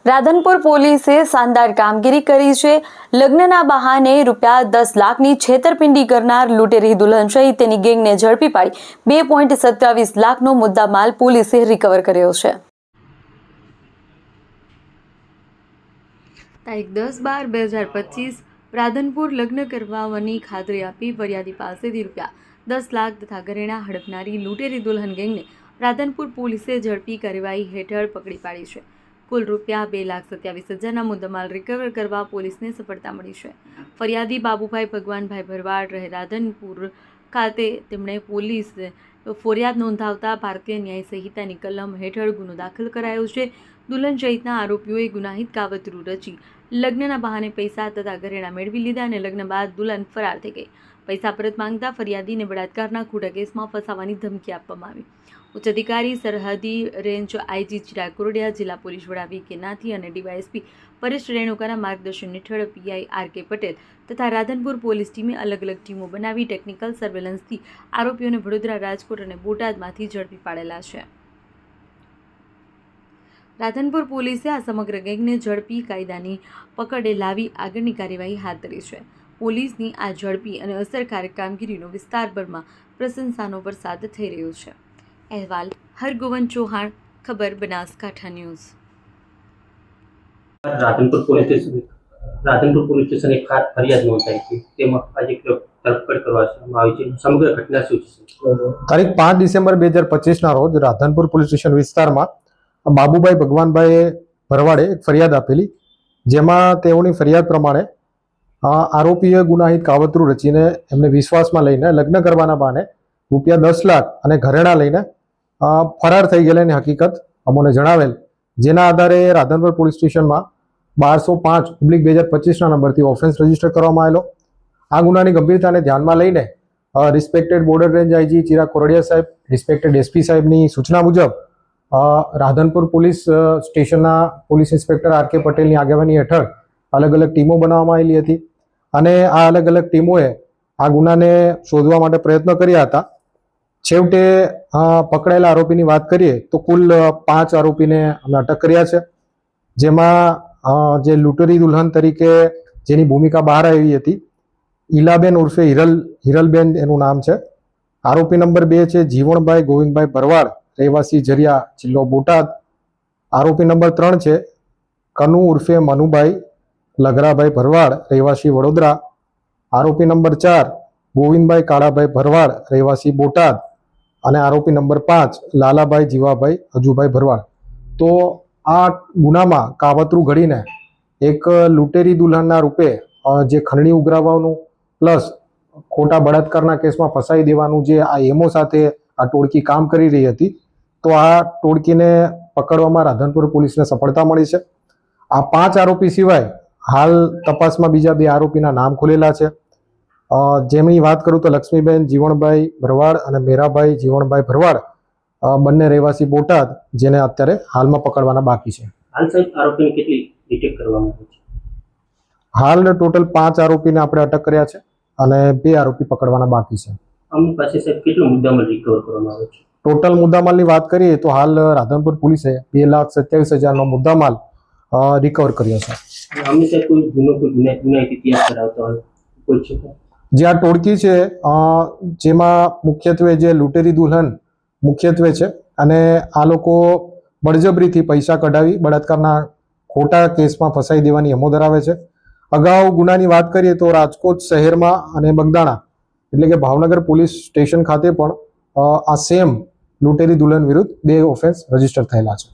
રાધનપુર પોલીસે શાનદાર કામગીરી કરી છે। લગ્નના બહાને ₹10 લાખની છેતરપિંડી કરનાર લૂંટેરી દુલ્હન સહિત તેની ગેંગને ઝડપી પાડી 2.27 લાખનો મુદ્દામાલ પોલીસે રિકવર કર્યો છે। તારીખ 10/12/2025 રાધનપુર લગ્ન કરવાની ખાતરી આપી ફરિયાદી પાસેથી ₹10 લાખ તથા ઘરેણાં હડપનારી લૂંટેરી દુલ્હન ગેંગને રાધનપુર પોલીસે ઝડપી કાર્યવાહી હેઠળ પકડી પાડી છે। કુલ ₹2,27,000ના મુદ્દામાલ રિકવર કરવા પોલીસને સફળતા મળી છે। ફરિયાદી બાબુભાઈ ભગવાનભાઈ ભરવાડ રહે રાધનપુર ખાતે તેમણે પોલીસ ફરિયાદ નોંધાવતા ભારતીય ન્યાય સંહિતાની કલમ હેઠળ ગુનો દાખલ કરાયો છે। દુલ્હન સહિતના આરોપીઓએ ગુનાહિત કાવતરું રચી લગ્નના બહાને પૈસા તથા ઘરેણાં મેળવી લીધા અને લગ્ન બાદ દુલ્હન ફરાર થઈ ગઈ। પૈસા પરત માંગતા ફરિયાદીને બળાત્કારના ખોટા કેસમાં ફસાવવાની ધમકી આપવામાં આવી। ઉચ્ચ અધિકારી સરહદી રેન્જ આઈજી ચિરાગ કોરડિયા, જિલ્લા પોલીસ વડા વી.કે. નાથી અને ડીવાયએસપી પરેશ રેણુકાના માર્ગદર્શન હેઠળ પીઆઈ આર.કે. પટેલ તથા રાધનપુર પોલીસ ટીમે અલગ અલગ ટીમો બનાવી ટેકનિકલ સર્વેલન્સથી આરોપીઓને વડોદરા, રાજકોટ અને બોટાદમાંથી ઝડપી પાડેલા છે। રાધનપુર પોલીસે આ સમગ્ર ગેંગને ઝડપી કાયદાની પકડે લાવી આગળની કાર્યવાહી હાથ ધરી છે। પોલીસની આ ઝડપી અને અસરકારક કામગીરીનો વિસ્તારભરમાં પ્રશંસાનો વરસાદ થઈ રહ્યો છે। અહેવાલ હરગોવન ચૌહાણ, ખબર Banaskantha news. Radhanpur police station એક ફરિયાદ નોંધાઈ છે, તેમાં આજે ધરપકડ કરવામાં આવી છે। સમગ્ર ઘટના શું છે? તારીખ 5 ડિસેમ્બર 2025ના રોજ રાધનપુર પોલીસ સ્ટેશન વિસ્તારમાં બાબુભાઈ ભગવાનભાઈ ભરવાડે એક ફરિયાદ આપેલી, જેમાં તેઓની ફરિયાદ પ્રમાણે આરોપીએ ગુનાહિત કાવતરું રચીને એમને વિશ્વાસમાં લઈને લગ્ન કરવાના બહાને ₹10 લાખ અને ઘરેણાં લઈને ફરાર થઈ ગયેલાની હકીકત અમોને જણાવેલ, જેના આધારે રાધનપુર પોલીસ સ્ટેશનમાં 1205/2025ના નંબરથી ઓફેન્સ રજીસ્ટર કરવામાં આવેલો। આ ગુનાની ગંભીરતાને ધ્યાનમાં લઈને respected border range IG Chirag Kordia સાહેબ, રિસ્પેક્ટેડ એસપી સાહેબની સૂચના મુજબ રાધનપુર પોલીસ સ્ટેશનના પોલીસ ઇન્સ્પેક્ટર આર.કે. પટેલની આગેવાની હેઠળ અલગ અલગ ટીમો બનાવવામાં આવેલી હતી અને આ અલગ અલગ ટીમોએ આ ગુનાને શોધવા માટે પ્રયત્ન કર્યા હતા। છેવટે પકડાયેલા આરોપીની વાત કરીએ તો કુલ 5 આરોપીને અમે અટક કર્યા છે, જેમાં જે લૂંટેરી દુલ્હન તરીકે જેની ભૂમિકા બહાર આવી હતી ઈલાબેન ઉર્ફે હિરલબેન એનું નામ છે। આરોપી નંબર 2 છે જીવણભાઈ ગોવિંદભાઈ ભરવાડ, રહેવાસી જરિયા, જિલ્લો બોટાદ। આરોપી નંબર 3 છે કનુ ઉર્ફે મનુભાઈ લગરાભાઈ ભરવાડ, રહેવાસી વડોદરા। આરોપી નંબર 4 ગોવિંદભાઈ કાળાભાઈ ભરવાડ, રહેવાસી બોટાદ અને આરોપી નંબર 5 લાલાભાઈ જીવાભાઈ હજુભાઈ ભરવાડ। તો આ ગુનામાં કાવતરું ઘડીને એક લૂંટેરી દુલ્હનના રૂપે જે ખંડણી ઉઘરાવવાનું પ્લસ ખોટા બળાત્કારના કેસમાં ફસાઈ દેવાનું જે આ એમો સાથે આ ટોળકી કામ કરી રહી હતી, તો આ ટોળકીને પકડવામાં રાધનપુર પોલીસને સફળતા મળી છે। આ 5 આરોપી સિવાય હાલ તપાસમાં બીજા 2 આરોપીના નામ ખુલેલા છે, જેમની વાત કરું તો લક્ષ્મીબેન જીવણભાઈ ભરવાડ અને મેરાભાઈ જીવણભાઈ ભરવાડ, બંને રહેવાસી બોટાદ, જેને અત્યારે હાલમાં પકડવાના બાકી છે। હાલ સાહેબ આરોપીને કેટલી ડિટેક્ટ કરવામાં આવી છે? હાલ ટોટલ 5 આરોપીને આપણે અટક કર્યા છે અને 2 આરોપી પકડવાના બાકી છે। અમુક પાસે સાહેબ કેટલો મુદ્દામાલ રિકવર કરવામાં આવ્યો છે? ટોટલ મુદ્દામાલની વાત કરીએ તો હાલ રાધનપુર પોલીસે 2,27,000નો મુદ્દામાલ રિકવર કર્યો છે। હંમેશા કોઈ ગુનાહિત ઇતિહાસ ધરાવતો હોય કોઈ છે? જે આ ટોળકી છે જેમાં મુખ્યત્વે જે લૂંટેરી દુલ્હન મુખ્યત્વે છે અને આ લોકો બળજબરીથી પૈસા કઢાવી બળાત્કારના ખોટા કેસમાં ફસાઈ દેવાની હેમો ધરાવે છે। અગાઉ ગુનાની વાત કરીએ તો રાજકોટ શહેરમાં અને બગદાણા એટલે કે ભાવનગર પોલીસ સ્ટેશન ખાતે પણ આ સેમ લૂંટેરી દુલ્હન વિરુદ્ધ 2 ઓફેન્સ રજીસ્ટર થયેલા છે।